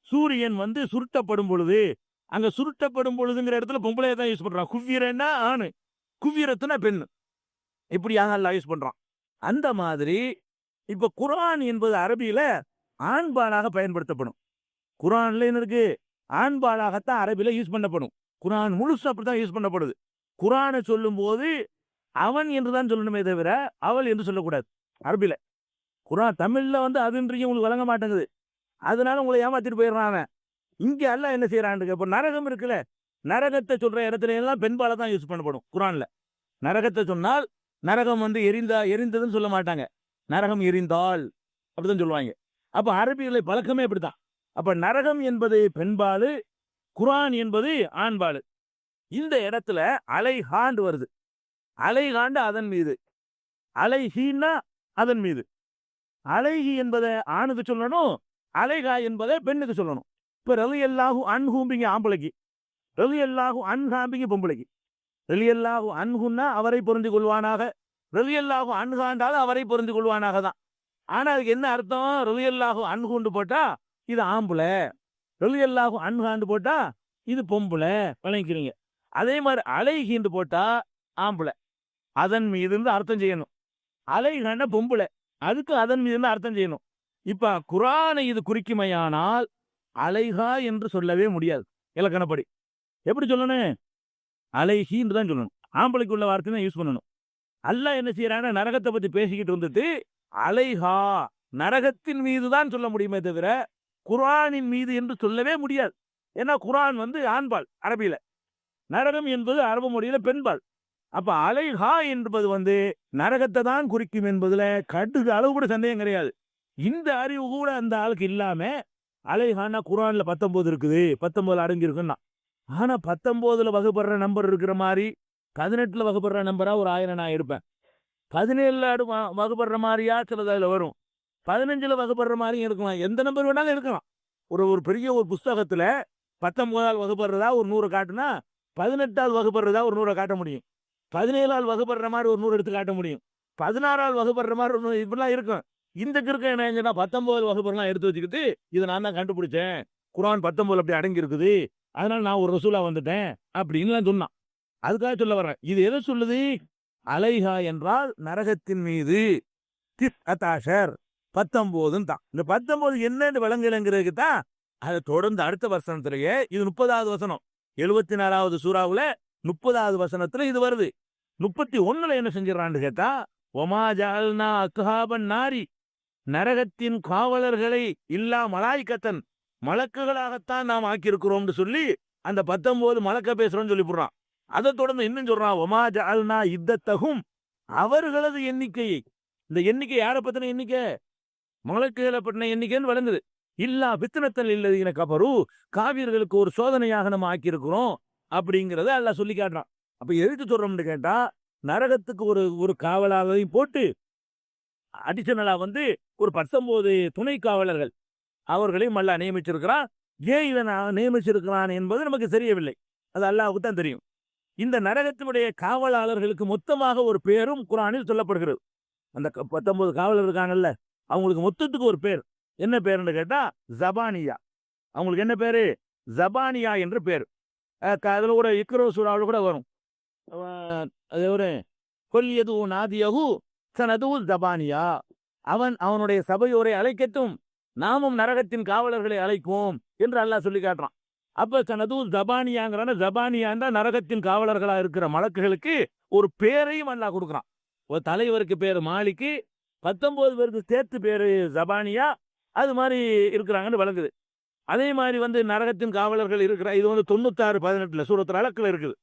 சூரியன் வந்து சுருட்டப்படும் பொழுது, அங்க சுருட்டப்படும் பொழுதுங்கிற இடத்துல பொம்பளையை தான் யூஸ் பண்றான். குவிரன்னா ஆணு, குவிரத்துனா பெண்ணு. இப்படியாக எல்லாம் யூஸ் பண்றான். அந்த மாதிரி இப்ப குர்ஆன் என்பது அரபியில ஆண்பாலாக பயன்படுத்தப்படும். குர்ஆன்ல என்ன இருக்கு? ஆண்பாலாகத்தான் அரபியில யூஸ் பண்ணப்படும். குர்ஆன் முழுசு அப்படித்தான் யூஸ் பண்ணப்படுது. குர்ஆனை சொல்லும் போது அவன் என்றுதான் சொல்லணுமே தவிர அவள் என்று சொல்லக்கூடாது அரபில. குர்ஆன் தமிழ்ல வந்து அதுன்றீங்க உங்களுக்கு வழங்க மாட்டேங்குது. அதனால உங்களை ஏமாத்திட்டு போயிடுறான் அவன். இங்க எல்லாம் என்ன செய்யறான்னு, இப்ப நரகம் இருக்குல்ல, நரகத்தை சொல்ற இடத்துல எல்லாம் பெண்பால தான் யூஸ் பண்ணப்படும் குர்ஆன்ல. நரகத்தை சொன்னால் நரகம் வந்து எரிந்ததுன்னு சொல்ல மாட்டாங்க, நரகம் எரிந்தால் அப்படிதான் சொல்லுவாங்க. அப்ப அரபிகளை பழக்கமே அப்படித்தான். அப்ப நரகம் என்பது பெண்பாலு, குர்ஆன் என்பது ஆண்பாலு. இந்த இடத்துல அலைஹாண்டு வருது. அலைஹாண்டு அதன் மீது, அலைஹீன்னா அதன் மீது. அலைஹி என்பதை ஆணுக்கு சொல்லணும், அலைஹா என்பதை பெண்ணுக்கு சொல்லணும். இப்ப ரலியல்லாஹு அன்ஹும்பிங்க ஆம்பளைக்கு, ரலியல்லாஹு அன்ஹாம்பிங்க பொம்பளைக்கு. ரலியல்லாஹு அன்ஹுன்னா அவரை புரிந்து கொள்வானாக, ரலியல்லாஹு அன்ஹாண்டாலும் அவரை புரிந்து கொள்வானாக தான். ஆனா அதுக்கு என்ன அர்த்தம்? ரலியல்லாஹு அன்ஹுண்டு போட்டா இது ஆம்பளை, ரலியல்லாஹு அன்ஹாண்டு போட்டா இது பொம்பளை, வழங்கிக்கிறீங்க. அதே மாதிரி அலைஹின்னு போட்டா ஆம்பளை, அதன் மீது இருந்து அர்த்தம் செய்யணும். அலைஹான்னா பொம்பளை, அதுக்கு அதன் மீது இருந்து அர்த்தம் செய்யணும். இப்ப குர்ஆனை இது குறிக்குமையானால் அலைஹா என்று சொல்லவே முடியாது இலக்கணப்படி. எப்படி சொல்லணும்? அலைஹின்னு தான் சொல்லணும். ஆம்பளைக்கு உள்ள வார்த்தை தான் யூஸ் பண்ணணும். அல்லாஹ் என்ன செய்யறாங்க? நரகத்தை பத்தி பேசிக்கிட்டு வந்துட்டு அலைஹா, நரகத்தின் மீது தான் சொல்ல முடியுமே தவிர குர்ஆனின் மீது என்று சொல்லவே முடியாது. ஏன்னா குர்ஆன் வந்து ஆண்பால் அரபியில, நரகம் என்பது அரபு மொழியில பெண்பால். அப்ப அலைஹா என்பது வந்து நரகத்தை தான் குறிக்கும் என்பதுல கடுகு அளவு கூட சந்தேகம் கிடையாது. இந்த அறிவு கூட அந்த ஆளுக்கு இல்லாம அலைஹான்னா குர்ஆன்ல 19 இருக்குது, 19 அடங்கி இருக்குன்னா. ஆனா 19ல வகுப்படுற நம்பர் இருக்கிற மாதிரி 18ல வகுப்படுற நம்பரா ஒரு 1000 நான் எடுப்பேன். 17ல வகுப்படுற மாதிரியா சிலது அதில் வரும். 15ல வகுப்படுற மாதிரியும் இருக்கலாம். எந்த நம்பர் வேணாலும் இருக்கலாம். ஒரு பெரிய ஒரு புஸ்தகத்துல 19ஆல் வகுப்படுறதா ஒரு 100 காட்டுனா 18ஆல் வகுப்படுறதா ஒரு 100 காட்ட முடியும். 17ஆல் வகுப்படுற மாதிரி ஒரு 100 எடுத்து காட்ட முடியும். 16ஆல் வகுப்படுற மாதிரி ஒரு இப்படிலாம் இருக்கும். இந்த கிறுக்க என்ன 19 வகுப்புலாம் எடுத்து வச்சுக்கிட்டு இதை நான் தான் கண்டுபிடிச்சேன், குர்ஆன் 19 அப்படி அடங்கி இருக்குது, அதனால நான் ஒரு ரசூலா வந்துட்டேன் அப்படின்னு சொன்னான். அதுக்காக சொல்ல வரேன். இது எதை சொல்லுது? அலைஹா என்றால் நரகத்தின் மீது, 19 தான். இந்த 19 என்னன்னு விளங்குறதுக்கு தான் அதை தொடர்ந்து அடுத்த வசனத்திலேயே, இது 30வது வசனம், 74வது சூறாவுல 30வது வசனத்துல இது வருது. 31ல என்ன செஞ்சிடறான்னு கேட்டா, ஒமா ஜஅல்னா அஸ்ஹாபன் நாரி, நரகத்தின் காவலர்களை இல்லா மலாய்கத்தன், மலக்குகளாகத்தான் நாம் ஆக்கியிருக்கிறோம்னு சொல்லி அந்த 19 மலக்க பேசுறோம்னு சொல்லி போடுறான். அதை தொடர்ந்து இன்னும் சொல்றான், ஒமா ஜஅல்னா இத்தத்தகும், அவர்களது எண்ணிக்கையை. இந்த எண்ணிக்கை யாரை பத்தின எண்ணிக்கை? மலக்குகளை பற்றின எண்ணிக்கைன்னு வழங்குது. இல்லா பித்னத்தல் இல்லதீன கஃபரு, காவிர்களுக்கு ஒரு சோதனையாக நம்ம ஆக்கியிருக்கிறோம் அப்படிங்கிறத அல்லாஹ் சொல்லி காட்டுறான். அப்ப எதுக்கு சொல்றோம்னு கேட்டா, நரகத்துக்கு ஒரு ஒரு காவலாளரையும் போட்டு, அடிஷனலா வந்து ஒரு 19 துணை காவலர்கள் அவர்களையும் அல்லாஹ் நியமிச்சிருக்கிறான். ஏன் இதை நியமிச்சிருக்கிறான் என்பது நமக்கு தெரியவில்லை. அது அல்லாஹ்வுக்கு தான் தெரியும். இந்த நரகத்தினுடைய காவலாளர்களுக்கு மொத்தமாக ஒரு பேரும் குர்ஆனில் சொல்லப்படுகிறது. அந்த 19 காவலர் இருக்காங்கல்ல, அவங்களுக்கு மொத்தத்துக்கு ஒரு பேர். என்ன பேருன்னு கேட்டா ஜபானியா. அவங்களுக்கு என்ன பேரு? ஜபானியா என்று பேர். அதுல கூட இக்ரோ சூராவுல கூட வரும். அ அது ஒரு கொல் யது நாதியஹு சனது ஜபானியா. அவனுடைய சபையோரை அழைக்கட்டும், நாமும் நரகத்தின் காவலர்களை அழைப்போம் என்று அல்லாஹ் சொல்லி காட்டுறான். அப்ப சனது ஜபானியாங்கிறான, ஜபானியாண்டா நரகத்தின் காவலர்களா இருக்கிற மலக்குகளுக்கு ஒரு பேரையும் அல்லாஹ் கொடுக்குறான். ஒரு தலைவருக்கு பேரு மாலிக்கு, 19 பேருக்கு சேர்த்து பேரு ஜபானியா. அது மாதிரி இருக்கிறாங்கன்னு விளங்குது. அதே மாதிரி வந்து நரகத்தின் காவலர்கள் இருக்கிற இது வந்து 96:18 சூரத்துல் அலக்ல இருக்குது.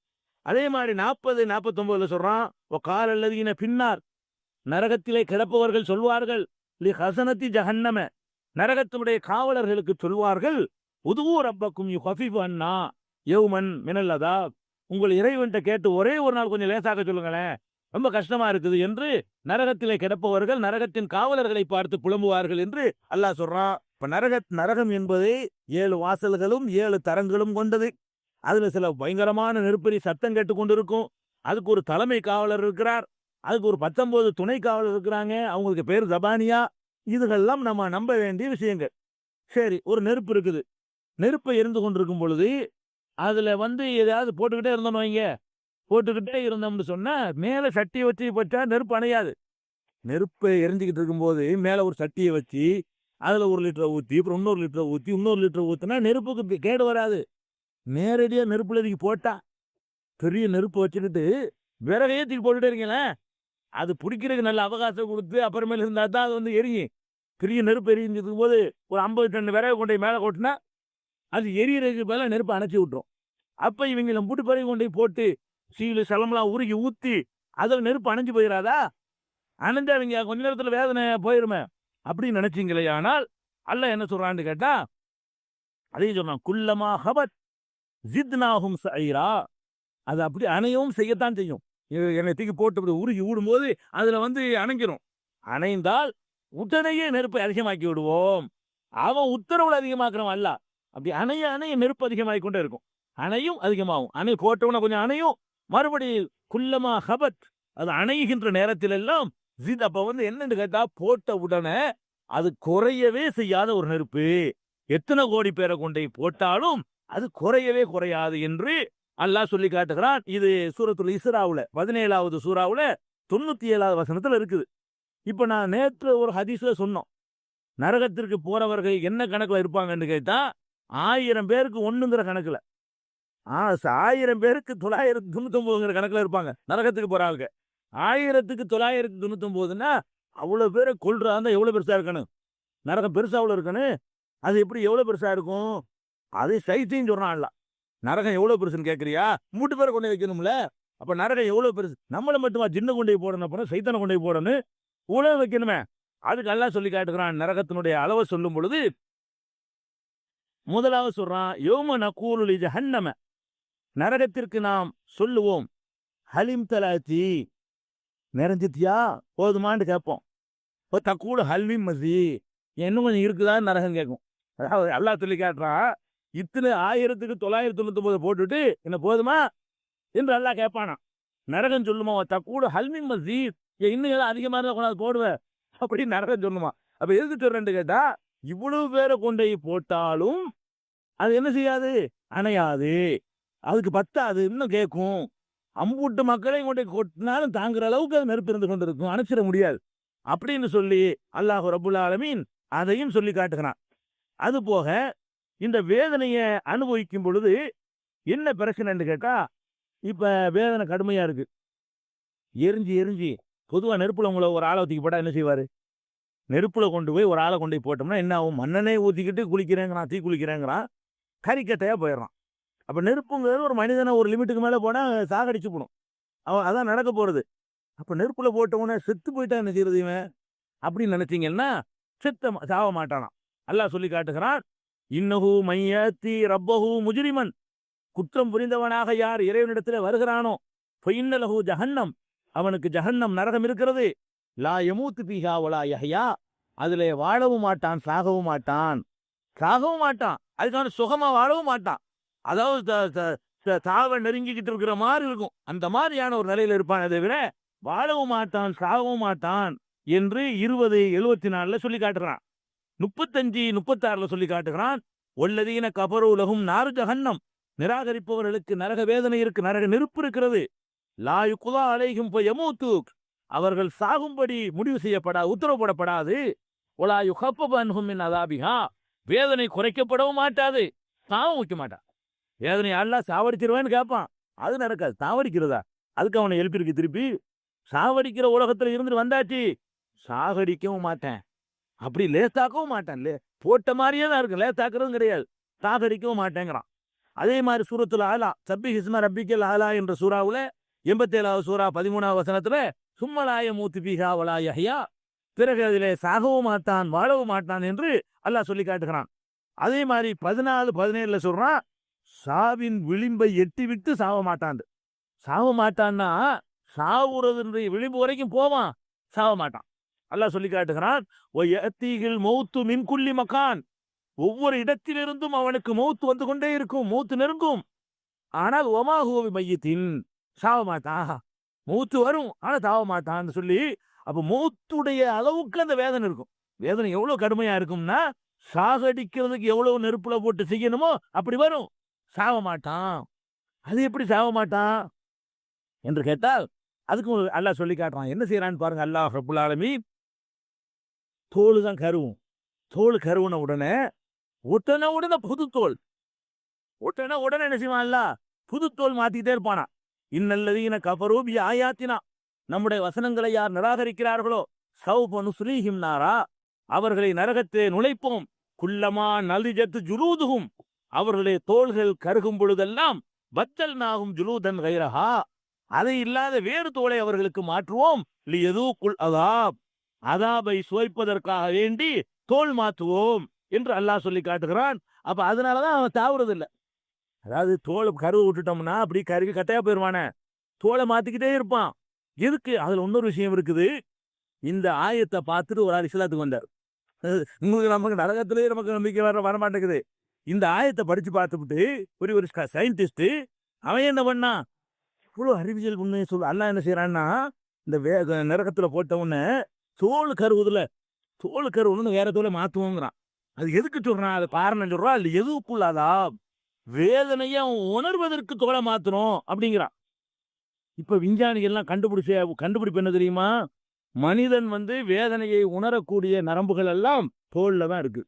அதே மாதிரி 40, 49 சொல்றான், கால அல்லதீன பின்னார், நரகத்திலே கிடப்பவர்கள் சொல்வார்கள், லி ஹசனத்தி ஜஹன்னம, நரகத்தினுடைய காவலர்களுக்கு சொல்வார்கள், உதுவு ரப்பக்கும் யுஹஃபிஃபு அன்னா யௌமன் மினல் அதாப், உங்கள் இறைவன்கிட்ட கேட்டு ஒரே ஒரு நாள் கொஞ்சம் லேசாக சொல்லுங்களேன், ரொம்ப கஷ்டமா இருக்குது என்று நரகத்திலே கிடப்பவர்கள் நரகத்தின் காவலர்களை பார்த்து புலம்புவார்கள் என்று அல்லாஹ் சொல்றான். இப்ப நரகம் என்பது 7 வாசல்களும் 7 தரங்களும் கொண்டது. அதுல சில பயங்கரமான நெருப்பெறி சத்தம் கேட்டு கொண்டிருக்கும். அதுக்கு ஒரு தலைமை காவலர் இருக்கிறார். அதுக்கு ஒரு 19 துணை காவலர் இருக்கிறாங்க. அவங்களுக்கு பேர் ஜபானியா. இதுகெல்லாம் நம்ம நம்ப வேண்டிய விஷயங்கள். சரி, ஒரு நெருப்பு இருக்குது. நெருப்பை எரிந்து கொண்டிருக்கும் பொழுது அதுல வந்து எதையாவது போட்டுக்கிட்டே இருந்தோம்னு வைங்க, போட்டுக்கிட்டே இருந்தோம்னு சொன்னா மேல சட்டியை வச்சு பற்றா நெருப்பு அணையாது. நெருப்பை எரிஞ்சுக்கிட்டு இருக்கும்போது மேல ஒரு சட்டியை வச்சு அதுல 1 லிட்டரை ஊத்தி, அப்புறம் இன்னொரு லிட்டரை ஊத்தி, இன்னொரு லிட்டரை ஊத்தினா நெருப்புக்கு கேடு வராது. நேரடியா நெருப்புல தூக்கி போட்டா, பெரிய நெருப்பு வச்சுக்கிட்டு விறகையே தூக்கி போட்டுட்டே இருக்கீங்களேன், அது பிடிக்கிறதுக்கு நல்ல அவகாசம் கொடுத்து அப்புறமேல இருந்தா தான் அது வந்து எரியும். பெரிய நெருப்பு எரிஞ்சிருக்கும் போது ஒரு 50 டன் விறகு கொண்டு போய் மேலே கொட்டினா அது எரியறதுக்கு பதிலா நெருப்பு அணைச்சி விட்டுரும். அப்ப இவங்க நம்புட்டு பிறகு கொண்டு போட்டு சீலு சலம்லாம் உருகி ஊத்தி அதில் நெருப்பு அணைஞ்சு போயிடாதா? அணைஞ்சா அவங்க கொஞ்ச நேரத்தில் வேதனை போயிருமே அப்படின்னு நினைச்சீங்களே. ஆனால் அல்லாஹ் என்ன சொல்றான்னு கேட்டா, அதையும் சொல்றான், குல்லமா ஹபத் ஜித்னாஹும் சைரா, அது அப்படி அணையவும் செய்யத்தான் செய்யும். என்னை தூக்கி போட்டு அப்படி உருகி ஊடும்போது அதுல வந்து அணைஞ்சிரும். அணைந்தால் உடனேயே நெருப்பை அதிகமாக்கி விடுவோம். அவன் உத்தரவுல அதிகமாக்குறவன் அல்ல. அப்படி அணைய அணைய நெருப்பு அதிகமாகி கொண்டே இருக்கும். அணையும் அதிகமாகும். அணை போட்டவன கொஞ்சம் அணையும், மறுபடி குல்லமா ஹபத், அது அணைகின்ற நேரத்தில் எல்லாம் ஜித். அப்ப வந்து என்னன்னு கேட்டா, போட்ட உடனே அது குறையவே செய்யாத ஒரு நெருப்பு. எத்தனை கோடி பேரை கொண்டே போட்டாலும் அது குறையவே குறையாது என்று அல்லாஹ் சொல்லி காட்டுகிறான். இது சூரத்துல் இஸ்ராவுல 17வது சூறாவுல 97வது வசனத்துல இருக்குது. இப்ப நான் நேற்று ஒரு ஹதீஸ்ல சொன்னோம், நரகத்திற்கு போறவர்கள் என்ன கணக்குல இருப்பாங்கன்னு கேட்டா 1000 பேருக்கு 1ங்கிற கணக்குல, 1000 பேருக்கு 999ங்கிற கணக்குல இருப்பாங்க நரகத்துக்கு போறாங்க. 1000க்கு 999ன்னா அவ்வளவு பேரை கொல்றா இருந்தா எவ்வளவு பெருசா இருக்கணும்? நரகம் பெருசா அவ்வளவு இருக்கணும். அது எப்படி எவ்வளவு பெருசா இருக்கும்? அது சைத்தையும் சொல்றான்ல. நரகம் எவ்வளவு பெருசுன்னு கேட்கறியா? 3 பேரை கொண்டு வைக்கணும்ல. அப்ப நரகம் எவ்வளவு பெருசு? நம்மள மட்டுமா ஜின்ன கொண்டு போய் போடணும், அப்புறம் சைத்தானை கொண்டு போய் போடணும், உணவு வைக்கணுமே. அதுக்கு அல்லாஹ் சொல்லி காட்டுகிறான். நரகத்தினுடைய அளவை சொல்லும் பொழுது முதலாவது சொல்றான், யௌம நகூலு லி ஜஹன்னம, நரகத்திற்கு நாம் சொல்லுவோம், ஹலிம் தலாத்தி, நிறைஞ்சித்தியா, போதுமான்னு கேட்போம். தக்கூடு ஹல்மிம் மசி, இன்னும் கொஞ்சம் இருக்குதான்னு நரகம் கேட்கும். அதாவது அல்லாஹ் சொல்லி காட்டுறான், இத்தனை 1000க்கு 999 போட்டுட்டு என்ன போதுமா என்று அல்லாஹ் கேட்பானா. நரகம் சொல்லுமா, தக்கூடு ஹல்மிம் மசி, இன்னும் ஏதாவது அதிகமாக இருந்தால் கொண்டாந்து போடுவேன் அப்படின்னு நரகம் சொல்லுமா. அப்ப எதுக்கு சொல்றேன்னு கேட்டா, இவ்வளவு பேரை கொண்டு போட்டாலும் அது என்ன செய்யாது? அணையாது. அதுக்கு பத்தாது, இன்னும் கேட்கும். அம்புட்டு மக்களையும் கொண்டு கொட்டினாலும் தாங்குற அளவுக்கு அது நெருப்பு இருந்து கொண்டு இருக்கும், அணைச்சிட முடியாது அப்படின்னு சொல்லி அல்லாஹ் ரப்புல் ஆலமீன் அதையும் சொல்லி காட்டுகிறான். அது போக இந்த வேதனையை அனுபவிக்கும் பொழுது என்ன பிரச்சனைன்னு கேட்டா, இப்ப வேதனை கடுமையா இருக்கு, எரிஞ்சு எரிஞ்சு. பொதுவா நெருப்புல உங்களை ஒரு ஆளை ஊத்திக்கு போட்டா என்ன செய்வாரு? நெருப்புல கொண்டு போய் ஒரு ஆளை கொண்டு போய் போட்டோம்னா என்ன ஆகும்? மண்ணனே ஊத்திக்கிட்டு குளிக்கிறேங்கிறான், தீ குளிக்கிறேங்கிறான், கறிக்கட்டையா போயிடுறான். அப்ப நெருப்புங்கிறது ஒரு மனிதனை ஒரு லிமிட்டுக்கு மேல போனா சாகடிச்சு போடும். அவன் அதான் நடக்க போறது. அப்ப நெருப்புல போட்டவன செத்து போயிட்டா என்ன செய்யறது இவன் அப்படின்னு நினைச்சீங்கன்னா, சாவ மாட்டானாம். அல்லாஹ் சொல்லி காட்டுகிறான், இன்னஹு மையத்தி ரப்பஹு முஜ்ரிமன், குற்றம் புரிந்தவனாக யார் இறைவனிடத்தில் வருகிறானோ, ஃபைன்னலஹு ஜஹன்னம், அவனுக்கு ஜஹன்னம் நரகம் இருக்கிறது, லா யமூத்து ஃபீஹா வலா யஹ்யா, அதிலே வாழவும் மாட்டான் சாகவும் மாட்டான். சாகவும் மாட்டான், அதுக்கான சுகமா வாழவும் மாட்டான். அதாவது சாவை நெருங்கிக்கிட்டு இருக்கிற மாதிரி இருக்கும், அந்த மாதிரியான ஒரு நிலையில இருப்பான். அதை விட வாழவும் மாட்டான் சாகவும் மாட்டான் என்று 20:74 சொல்லி காட்டுறான். 35:36 சொல்லி காட்டுகிறான், ஒல்லதீன கபரு லஹும் நாரு ஜஹன்னம், நிராகரிப்பவர்களுக்கு நரக வேதனை இருக்கு, நரக நெருப்பு இருக்கிறது, லா யுக்தா அலைஹிம் ஃபயமூத்து, அவர்கள் சாகும்படி முடிவு உத்தரவு போடப்படாது, ஒலா யுஹப்பபு அன்ஹும் மின் அதாபிஹா, வேதனை குறைக்கப்படவும் மாட்டாது, சாவும் வைக்க மாட்டான். வேதனை எல்லாம் சாவடிச்சிருவேன்னு கேட்பான், அது நடக்காது. சாவடிக்கிறதா? அதுக்கு அவனை எழுப்பியிருக்கு திருப்பி. சாவடிக்கிற உலகத்துல இருந்துட்டு வந்தாச்சு, சாகடிக்கவும் மாட்டேன், அப்படி லேத்தாக்கவும் மாட்டேன், போட்ட மாதிரியே தான் இருக்கு, லேத்தாக்குறதும் கிடையாது, சாகடிக்கவும் மாட்டேங்கிறான். அதே மாதிரி சூரத்துல் ஆலா, சப்பி ஹிஸ்ம ரப்பிக்கல் ஆலா என்ற சூறாவுல 87வது சூறா 13வது வசனத்துல, சும்மலாய மூத்து பீஹா வலா யஹ்யா, பிறகு அதிலே சாகவும் மாட்டான் வாழவும் மாட்டான் என்று அல்லாஹ் சொல்லி காட்டுகிறான். அதே மாதிரி 14:17 சொல்றான், சாவின் விளிம்பை எட்டி விட்டு சாவ மாட்டான். சாவ மாட்டான்னா சாவுறது விளிம்பு வரைக்கும் போவான், சாவ மாட்டான். அல்லாஹ் சொல்லி காட்டுகிறான், ஒயத்தீகில் மௌத்து மின் குல்லி மகான், ஒவ்வொரு இடத்திலிருந்தும் அவனுக்கு மௌத்து வந்து கொண்டே இருக்கும், மௌத்து நெருங்கும், ஆனால் ஒமா ஹுவ பிமையித்தின், சாவ மாட்டான். மௌத்து வரும் ஆனா சாவ மாட்டான்னு சொல்லி, அப்ப மௌத்துடைய அளவுக்கு அந்த வேதனை இருக்கும். வேதனை எவ்வளவு கடுமையா இருக்கும்னா, சாகடிக்கிறதுக்கு எவ்வளவு நெருப்புல போட்டு செய்யணுமோ அப்படி வரும், சாவ மாட்டான். அது எப்படி சாவ மாட்டான் என்று கேட்டால், அதுக்கும் அல்லாஹ் சொல்லி காட்டுறான். என்ன செய்யறான்னு பாருங்க. அல்லாஹ் ரப்புல் ஆலமீன், தோல் தான் கருவும், தோல் கருவுன உடனே புது தோல், உடனே என்ன செய்வான் அல்லாஹ், புது தோல் மாத்திட்டே இருப்பானா. இன்னல்லதீன கஃபரூ பி ஆயாத்தினா, நம்முடைய வசனங்களை யார் நிராகரிக்கிறார்களோ, சௌப நுஸ்ரீஹிம் நாரா, அவர்களை நரகத்தை நுழைப்போம், குல்லமா நலிஜத்து ஜுலூதுஹும், அவர்களுடைய தோள்கள் கருகும் பொழுதெல்லாம், பத்தல் நாகும் ஜுலூதன் கைரஹா, அதை இல்லாத வேறு தோலை அவர்களுக்கு மாற்றுவோம், லியதூகுல் அதாப், அதாபை சுவைப்பதற்காக வேண்டி தோல் மாற்றுவோம் என்று அல்லாஹ் சொல்லி காட்டுகிறான். அப்ப அதனாலதான் அவன் தாவுறது இல்லை. அதாவது தோலை கருவை விட்டுட்டோம்னா அப்படி கருவி கட்டையா போயிருவானே, தோலை மாத்திக்கிட்டே இருப்பான். எதுக்கு? அதுல இன்னொரு விஷயம் இருக்குது. இந்த ஆயத்தை பார்த்துட்டு ஒரு ஆள் இஸ்லாத்துக்கு வந்தார். உங்களுக்கு நமக்கு நரகத்திலேயே நமக்கு நம்பிக்கை வரமாட்டேங்குது. இந்த ஆயத்தை படிச்சு பார்த்துட்டு ஒரு சயின்டிஸ்ட் அவன் என்ன பண்ணான், இவ்வளவு அறிவியல் உண்மையை சொல்ல, அல்லாஹ் என்ன செய்யறான்னா, இந்த நரகத்துல போட்ட உடனே தோல் கருவுன்னு வேற தோலை மாத்துவோங்கிறான். அது எதுக்கு சொல்றான், அது காரணம் சொல்றான், அது எதுக்குள்ளாதா வேதனையை உணர்வதற்கு தோலை மாத்தணும் அப்படிங்கிறான். இப்ப விஞ்ஞானிகள் எல்லாம் கண்டுபிடிப்பு என்ன தெரியுமா, மனிதன் வேதனையை உணரக்கூடிய நரம்புகள் எல்லாம் தோல்ல தான் இருக்கு.